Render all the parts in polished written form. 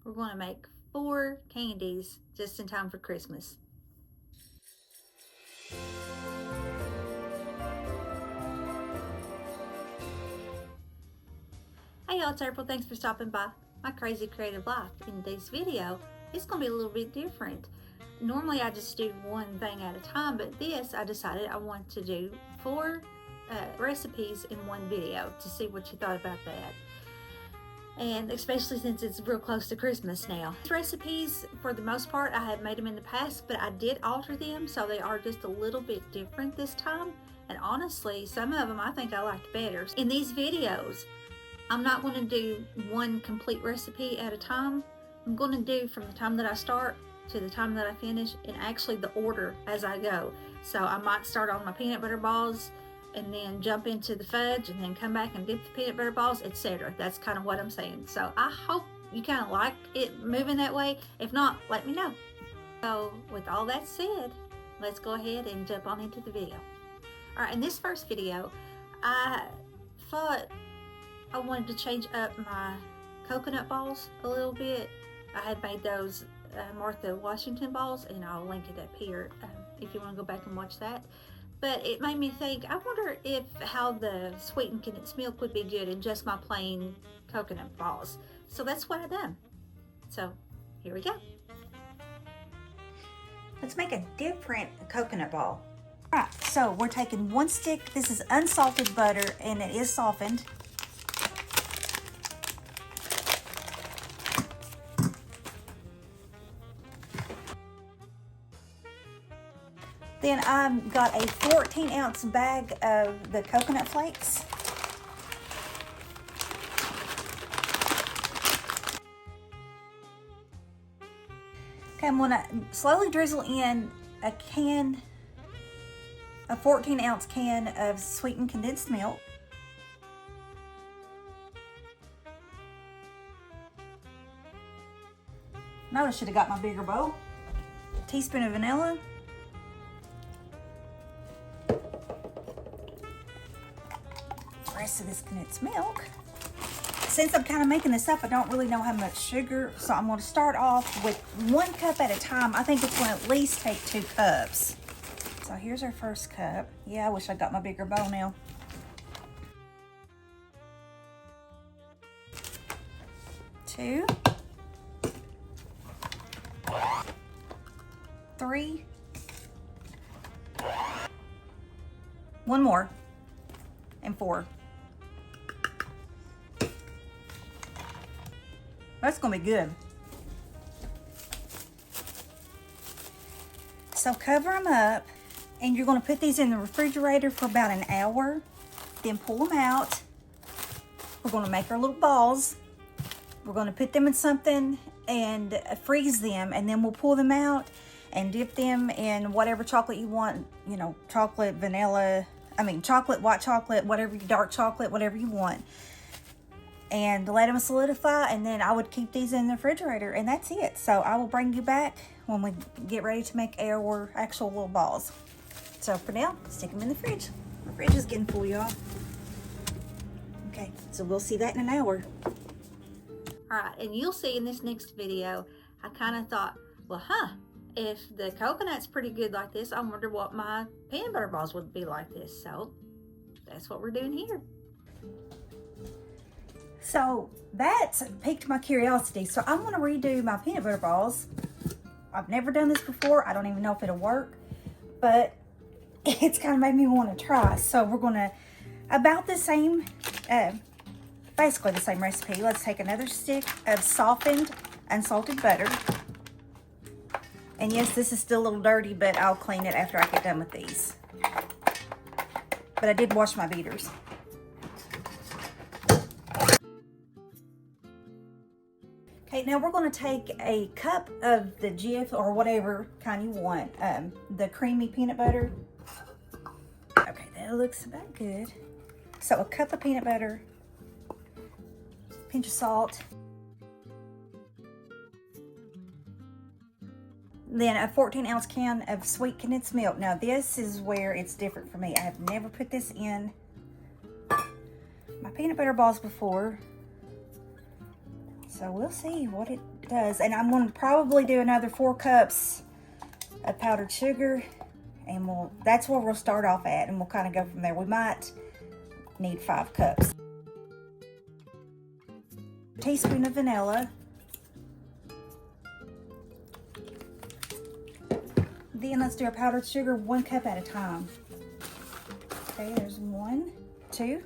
we're going to make 4 candies just in time for Christmas. Hey y'all, it's April. Thanks for stopping by my crazy creative life. In today's video, it's going to be a little bit different. Normally I just do one thing at a time, but this I decided I want to do 4 recipes in one video to see what you thought about that. And especially since it's real close to Christmas now. These recipes, for the most part, I have made them in the past, but I did alter them, so they are just a little bit different this time. And honestly, some of them I think I liked better. In these videos, I'm not going to do one complete recipe at a time. I'm going to do from the time that I start to the time that I finish, and actually the order as I go. So I might start on my peanut butter balls and then jump into the fudge and then come back and dip the peanut butter balls, etc. That's kind of what I'm saying. So I hope you kind of like it moving that way. If not, let me know. So with all that said, let's go ahead and jump on into the video. All right, in this first video, I thought I wanted to change up my coconut balls a little bit. I had made those Martha Washington balls, and I'll link it up here if you want to go back and watch that. But it made me think, I wonder if how the sweetened condensed milk would be good in just my plain coconut balls. So that's what I done. So here we go. Let's make a different coconut ball. All right, so we're taking 1 stick. This is unsalted butter, and it is softened. Then I've got a 14-ounce bag of the coconut flakes. Okay, I'm gonna slowly drizzle in a 14-ounce can of sweetened condensed milk. Now I should have got my bigger bowl. A teaspoon of vanilla. Rest of this condensed milk. Since I'm kind of making this up, I don't really know how much sugar, so I'm going to start off with 1 cup at a time. I think it's going to at least take 2 cups. So here's our first cup. Yeah, I wish I got my bigger bowl now. 2, 3, 1 more, and 4. That's gonna be good. So cover them up, and you're gonna put these in the refrigerator for about an hour. Then pull them out. We're gonna make our little balls. We're gonna put them in something and freeze them, and then we'll pull them out and dip them in whatever chocolate you want. You know, chocolate, vanilla, chocolate, white chocolate, whatever, dark chocolate, whatever you want. And let them solidify, and then I would keep these in the refrigerator, and that's it. So I will bring you back when we get ready to make our actual little balls. So for now, stick them in the fridge. The fridge is getting full, y'all. Okay, so we'll see that in an hour. All right, and you'll see in this next video, I kind of thought, well, if the coconut's pretty good like this, I wonder what my peanut butter balls would be like this. So that's what we're doing here. So that's piqued my curiosity. So I'm going to redo my peanut butter balls. I've never done this before. I don't even know if it'll work, but it's kind of made me want to try. So we're going to, about the same, basically the same recipe. Let's take another stick of softened unsalted butter. And yes, this is still a little dirty, but I'll clean it after I get done with these. But I did wash my beaters. Okay, now we're going to take a cup of the Jif, or whatever kind you want, the creamy peanut butter. Okay, that looks about good. So a cup of peanut butter, pinch of salt, then a 14-ounce can of sweet condensed milk. Now this is where it's different for me. I have never put this in my peanut butter balls before. So we'll see what it does. And I'm going to probably do another 4 cups of powdered sugar. And that's where we'll start off at. And we'll kind of go from there. We might need 5 cups. A teaspoon of vanilla. Then let's do our powdered sugar 1 cup at a time. Okay, there's 1, 2.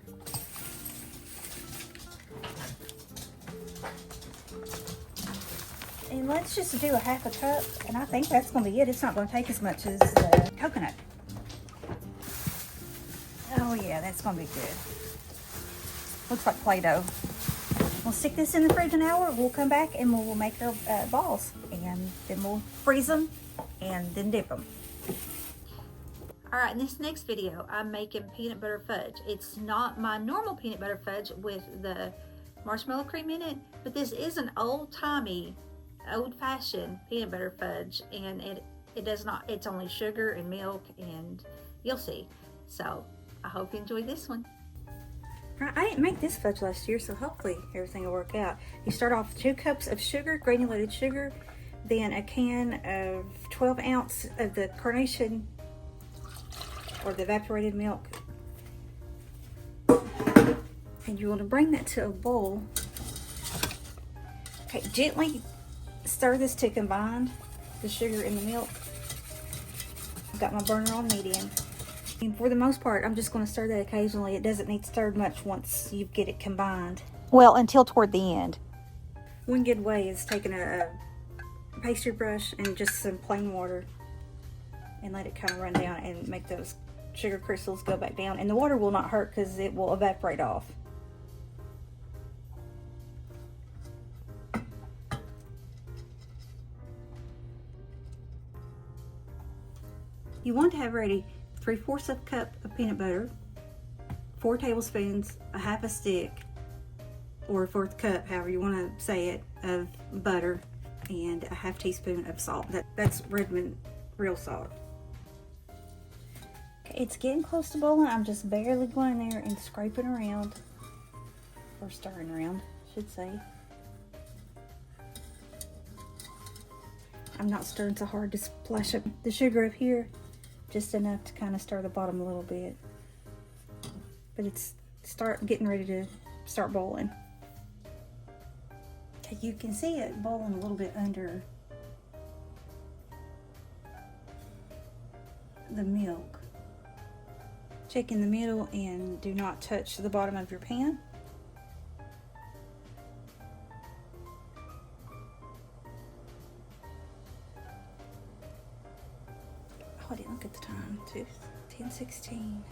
And let's just do a 1/2 cup, and I think that's going to be it. It's not going to take as much as coconut. Oh yeah, that's going to be good. Looks like Play-Doh. We'll stick this in the fridge an hour. We'll come back and we'll make our balls, and then we'll freeze them and then dip them. Alright, in this next video, I'm making peanut butter fudge. It's not my normal peanut butter fudge with the marshmallow cream in it, but this is an old-timey, old-fashioned peanut butter fudge, and it does not, it's only sugar and milk, and you'll see. So I hope you enjoy this one. Right, I didn't make this fudge last year, so hopefully everything will work out. You start off with 2 cups of sugar, granulated sugar, then a can of 12 ounce of the carnation or the evaporated milk, and you want to bring that to a boil. Okay, gently stir this to combine the sugar and the milk. I've got my burner on medium. And for the most part, I'm just going to stir that occasionally. It doesn't need stirred much once you get it combined. Well, until toward the end. One good way is taking a pastry brush and just some plain water and let it kind of run down and make those sugar crystals go back down. And the water will not hurt because it will evaporate off. You want to have ready 3/4 of a cup of peanut butter, 4 tablespoons, a 1/2 stick, or a 1/4 cup, however you want to say it, of butter, and a 1/2 teaspoon of salt. That's Redmond real salt. Okay, it's getting close to boiling. I'm just barely going in there and scraping around, or stirring around, I should say. I'm not stirring so hard to splash up the sugar up here. Just enough to kind of stir the bottom a little bit. But it's getting ready to start boiling. Okay, you can see it boiling a little bit under the milk. Check in the middle and do not touch the bottom of your pan. I didn't look at the time. 10:16.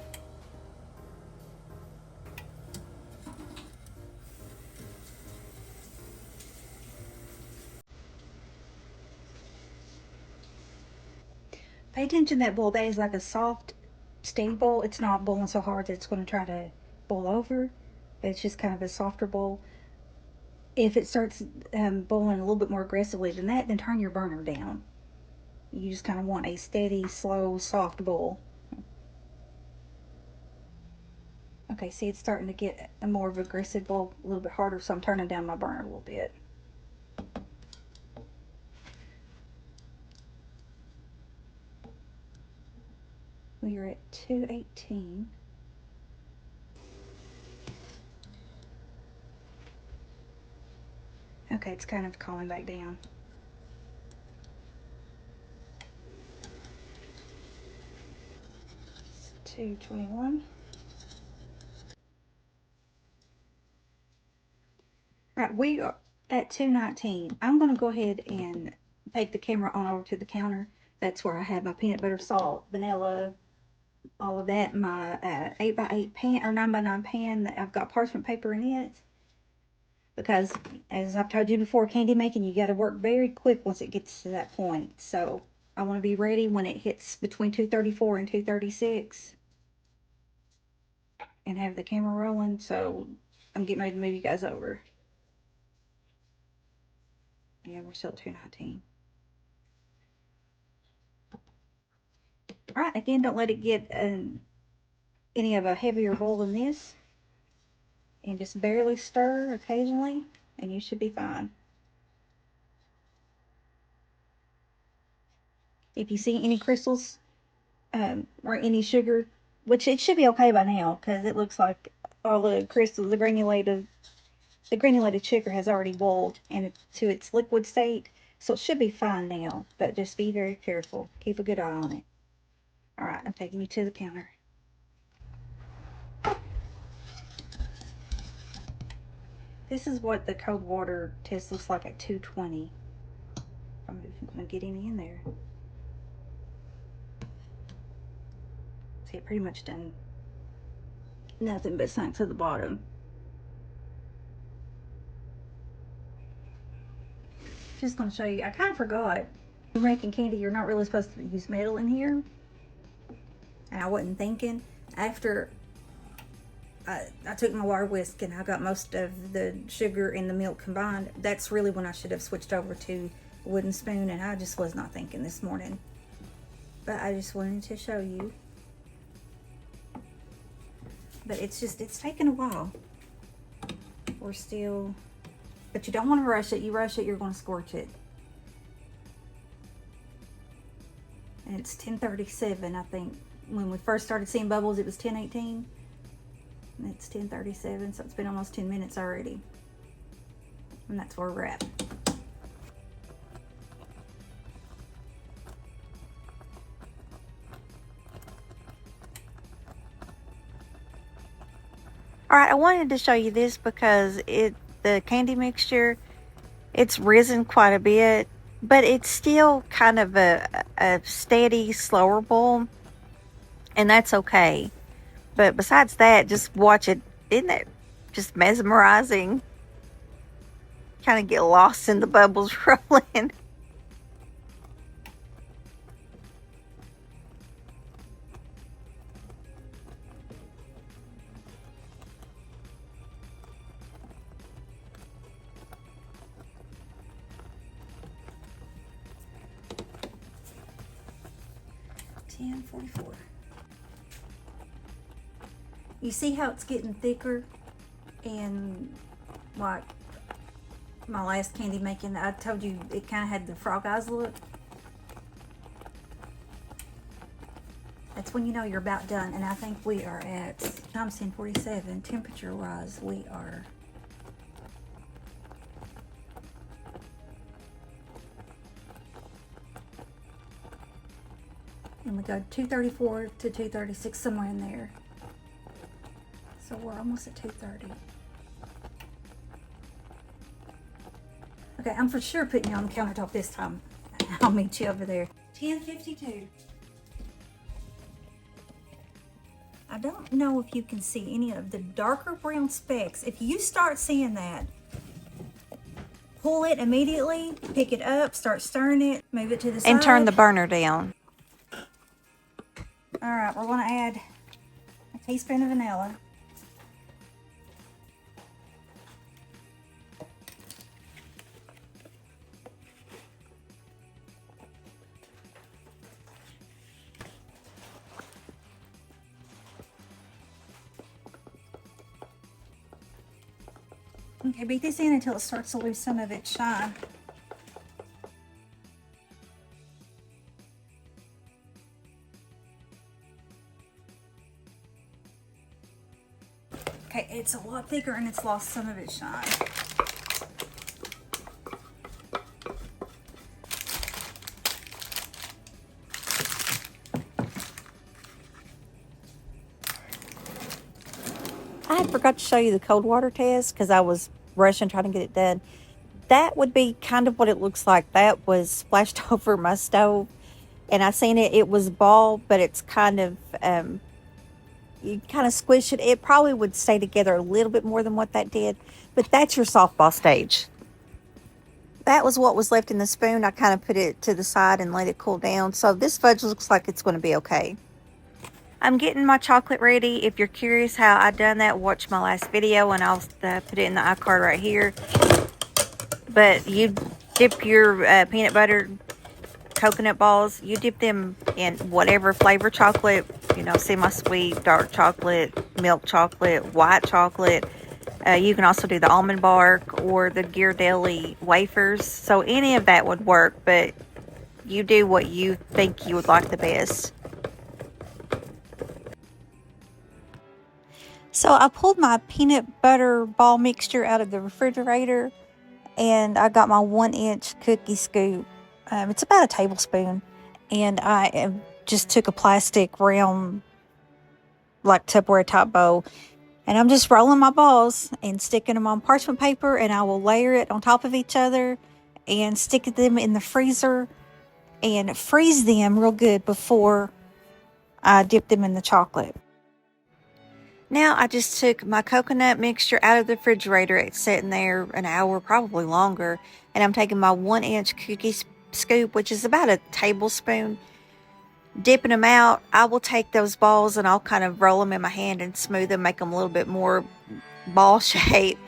Pay attention to that bowl. That is like a soft, steam bowl. It's not boiling so hard that it's going to try to boil over. It's just kind of a softer bowl. If it starts boiling a little bit more aggressively than that, then turn your burner down. You just kind of want a steady, slow, soft boil. Okay, see, it's starting to get a more of an aggressive boil, a little bit harder, so I'm turning down my burner a little bit. We are at 218. Okay, it's kind of calming back down. 221. Right, we are at 219. I'm going to go ahead and take the camera on over to the counter. That's where I have my peanut butter, salt, vanilla, all of that. My 8x8 pan or 9x9 pan that I've got parchment paper in it. Because, as I've told you before, candy making, you got to work very quick once it gets to that point. So, I want to be ready when it hits between 234 and 236. And have the camera rolling. So, I'm getting ready to move you guys over. Yeah, we're still at 219. Alright, again, don't let it get any of a heavier bowl than this. And just barely stir occasionally, and you should be fine. If you see any crystals or any sugar, which it should be okay by now because it looks like all the crystals, the granulated sugar has already boiled into its liquid state, so it should be fine now, but just be very careful. Keep a good eye on it. All right, I'm taking you to the counter. This is what the cold water test looks like at 220. I'm gonna get any in there. See, it pretty much done nothing but sunk to the bottom. Just gonna show you, I kind of forgot. When making candy, you're not really supposed to use metal in here. And I wasn't thinking. After I took my water whisk and I got most of the sugar and the milk combined, that's really when I should have switched over to a wooden spoon, and I just was not thinking this morning. But I just wanted to show you. But it's taking a while. We're still, but you don't want to rush it. You rush it, you're going to scorch it. And it's 10:37, I think. When we first started seeing bubbles, it was 10:18. And it's 10:37, so it's been almost 10 minutes already. And that's where we're at. Alright, I wanted to show you this because the candy mixture, it's risen quite a bit, but it's still kind of a steady, slower boil, and that's okay. But besides that, just watch it. Isn't it just mesmerizing? Kind of get lost in the bubbles rolling. $10.44. You see how it's getting thicker? And like my last candy making, I told you it kind of had the frog eyes look. That's when you know you're about done. And I think we are at times 10:47. Temperature wise, we are and we go 234 to 236, somewhere in there. So we're almost at 230. Okay, I'm for sure putting you on the countertop this time. I'll meet you over there. 10:52. I don't know if you can see any of the darker brown specks. If you start seeing that, pull it immediately, pick it up, start stirring it, move it to the side. And turn the burner down. All right, we're gonna add a teaspoon of vanilla. Okay, beat this in until it starts to lose some of its shine. Okay, it's a lot thicker and it's lost some of its shine. I forgot to show you the cold water test because I was rushing trying to get it done. That would be kind of what it looks like. That was splashed over my stove, and I seen it. It was a ball, but it's kind of you kind of squish it. It probably would stay together a little bit more than what that did, but that's your softball stage. That was what was left in the spoon. I kind of put it to the side and let it cool down. So this fudge looks like it's going to be okay. I'm getting my chocolate ready. If you're curious how I done that, watch my last video, and I'll put it in the iCard right here. But you dip your peanut butter coconut balls, you dip them in whatever flavor chocolate, you know, semi-sweet, dark chocolate, milk chocolate, white chocolate. You can also do the almond bark or the Ghirardelli wafers. So any of that would work, but You do what you think you would like the best. So I pulled my peanut butter ball mixture out of the refrigerator, and I got my 1-inch cookie scoop. It's about a tablespoon, and I just took a plastic round, like Tupperware type bowl, and I'm just rolling my balls and sticking them on parchment paper, and I will layer it on top of each other and stick them in the freezer and freeze them real good before I dip them in the chocolate. Now I just took my coconut mixture out of the refrigerator. It's sitting there an hour, probably longer. And I'm taking my 1-inch cookie scoop, which is about a tablespoon, dipping them out. I will take those balls and I'll kind of roll them in my hand and smooth them, make them a little bit more ball shape.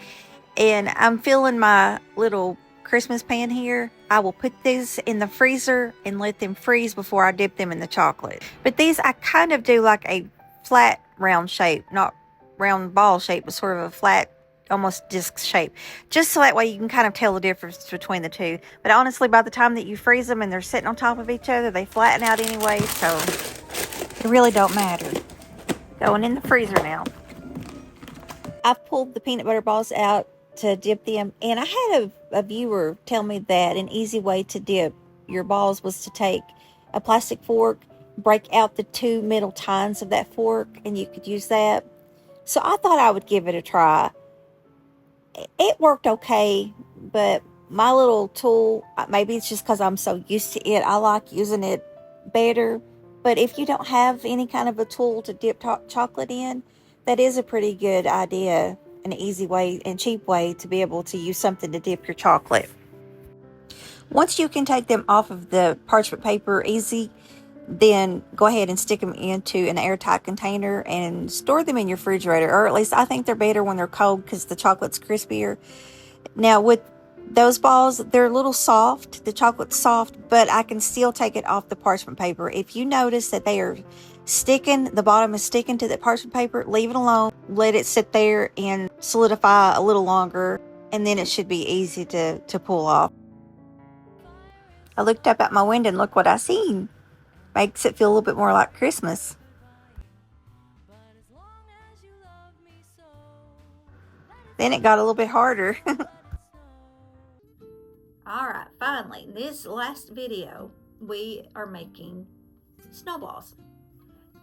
And I'm filling my little Christmas pan here. I will put these in the freezer and let them freeze before I dip them in the chocolate. But these I kind of do like a flat round shape, not round ball shape, but sort of a flat, almost disc shape, just so that way you can kind of tell the difference between the two. But honestly, by the time that you freeze them and they're sitting on top of each other, they flatten out anyway, so it really don't matter. Going in the freezer now. I've pulled the peanut butter balls out to dip them, and I had a viewer tell me that an easy way to dip your balls was to take a plastic fork, break out the 2 middle tines of that fork, and you could use that. So I thought I would give it a try. It worked okay, but my little tool, maybe it's just because I'm so used to it, I like using it better. But if you don't have any kind of a tool to dip chocolate in, that is a pretty good idea, an easy way and cheap way to be able to use something to dip your chocolate. Once you can take them off of the parchment paper easy, then go ahead and stick them into an airtight container and store them in your refrigerator. Or at least I think they're better when they're cold because the chocolate's crispier. Now with those balls, they're a little soft. The chocolate's soft, but I can still take it off the parchment paper. If you notice that they are sticking, the bottom is sticking to the parchment paper, leave it alone. Let it sit there and solidify a little longer, and then it should be easy to pull off. I looked up at my window and look what I seen. Makes it feel a little bit more like Christmas. Then it got a little bit harder. Alright, finally, in this last video, we are making snowballs.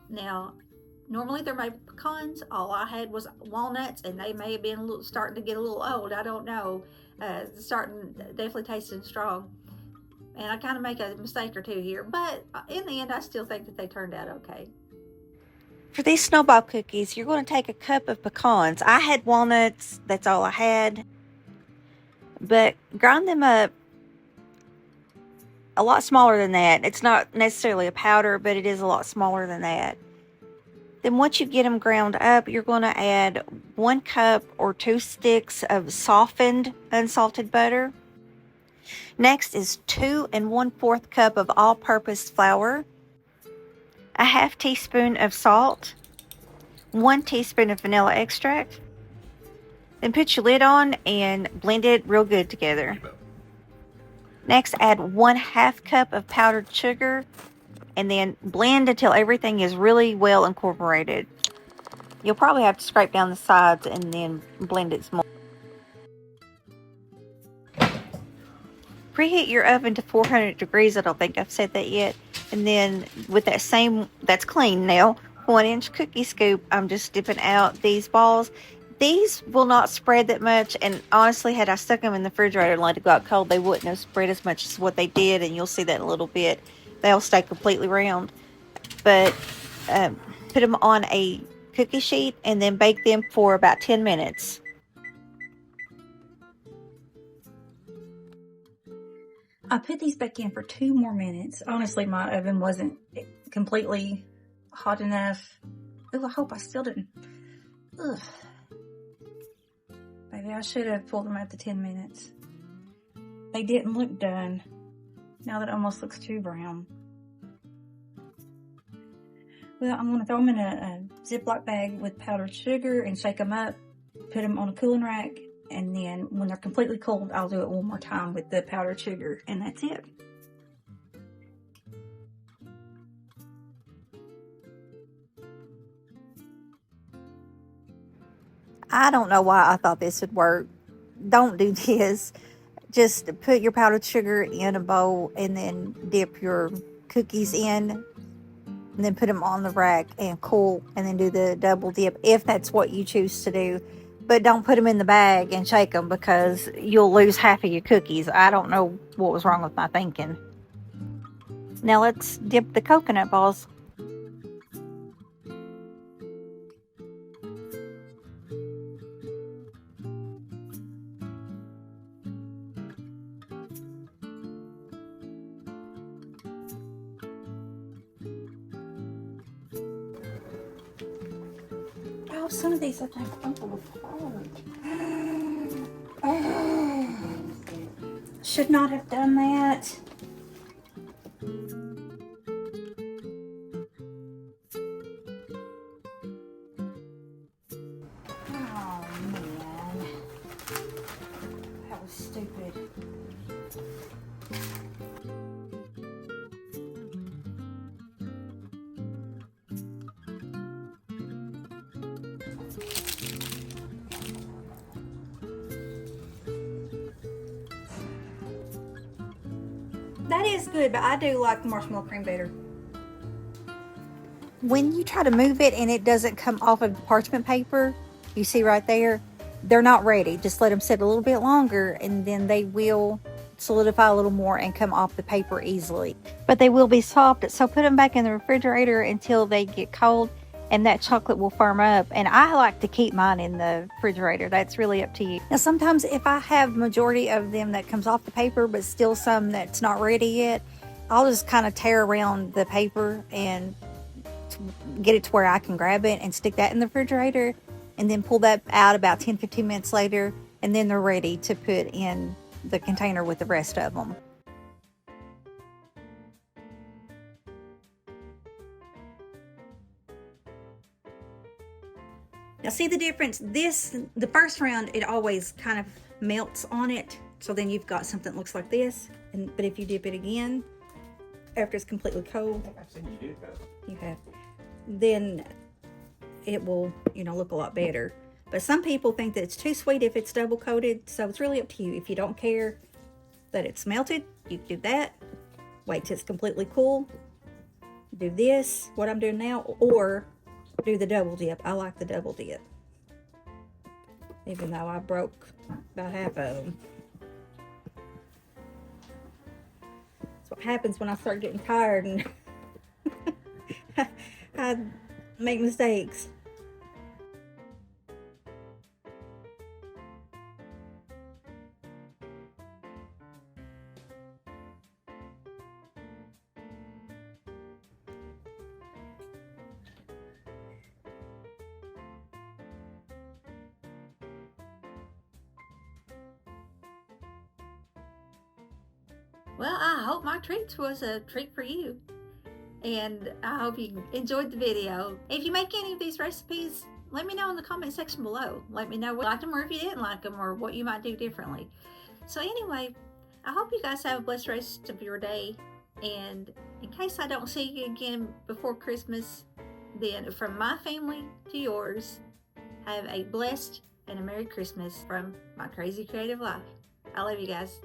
Now, normally they're made with pecans. All I had was walnuts, and they may have been starting to get a little old. I don't know. Definitely tasting strong. And I kind of make a mistake or two here, but in the end, I still think that they turned out okay. For these snowball cookies, you're going to take a cup of pecans. I had walnuts. That's all I had. But grind them up a lot smaller than that. It's not necessarily a powder, but it is a lot smaller than that. Then once you get them ground up, you're going to add 1 cup or 2 sticks of softened unsalted butter. Next is 2 1/4 cup of all-purpose flour, a ½ teaspoon of salt, 1 teaspoon of vanilla extract. Then put your lid on and blend it real good together. Next, add 1/2 cup of powdered sugar, and then blend until everything is really well incorporated. You'll probably have to scrape down the sides and then blend it some more. Preheat your oven to 400 degrees. I don't think I've said that yet. And then with that same, that's clean now, 1-inch cookie scoop, I'm just dipping out these balls. These will not spread that much, and honestly, had I stuck them in the refrigerator and let it go out cold, they wouldn't have spread as much as what they did, and you'll see that in a little bit. They'll stay completely round. But put them on a cookie sheet and then bake them for about 10 minutes. I put these back in for 2 more minutes. Honestly, my oven wasn't completely hot enough. Oh, I hope I still didn't. Ugh. Maybe I should have pulled them at the 10 minutes. They didn't look done. Now that almost looks too brown. Well, I'm going to throw them in a Ziploc bag with powdered sugar and shake them up. Put them on a cooling rack. And then when they're completely cold, I'll do it one more time with the powdered sugar. And that's it. I don't know why I thought this would work. Don't do this. Just put your powdered sugar in a bowl and then dip your cookies in and then put them on the rack and cool, and then do the double dip if that's what you choose to do. But don't put them in the bag and shake them, because you'll lose half of your cookies. I don't know what was wrong with my thinking. Now let's dip the coconut balls. Oh, some of these look like crumpled apart. Oh, should not have done that. Oh man, that was stupid. That is good, but I do like the marshmallow cream better. When you try to move it and it doesn't come off of the parchment paper, you see right there, they're not ready. Just let them sit a little bit longer and then they will solidify a little more and come off the paper easily. But they will be soft, so put them back in the refrigerator until they get cold and that chocolate will firm up. And I like to keep mine in the refrigerator. That's really up to you. Now sometimes if I have majority of them that comes off the paper but still some that's not ready yet, I'll just kind of tear around the paper and get it to where I can grab it and stick that in the refrigerator, and then pull that out about 10-15 minutes later, and then they're ready to put in the container with the rest of them. Now see the difference? The first round, it always kind of melts on it, so then you've got something that looks like this. But if you dip it again after it's completely cold, I think I've seen you do that. you have, then it will, look a lot better. But some people think that it's too sweet if it's double coated, so it's really up to you. If you don't care that it's melted, you can do that. Wait till it's completely cool. Do this, what I'm doing now, or do the double dip. I like the double dip, even though I broke about half of them. That's what happens when I start getting tired and I make mistakes. Well, I hope my treats was a treat for you. And I hope you enjoyed the video. If you make any of these recipes, let me know in the comment section below. Let me know what you liked them or if you didn't like them, or what you might do differently. So anyway, I hope you guys have a blessed rest of your day. And in case I don't see you again before Christmas, then from my family to yours, have a blessed and a Merry Christmas from my crazy creative life. I love you guys.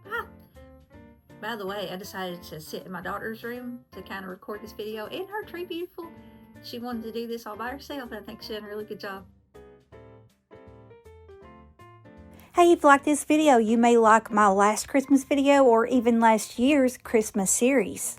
Bye. By the way, I decided to sit in my daughter's room to kind of record this video. Isn't her tree beautiful? She wanted to do this all by herself, and I think she did a really good job. Hey, if you like this video, you may like my last Christmas video or even last year's Christmas series.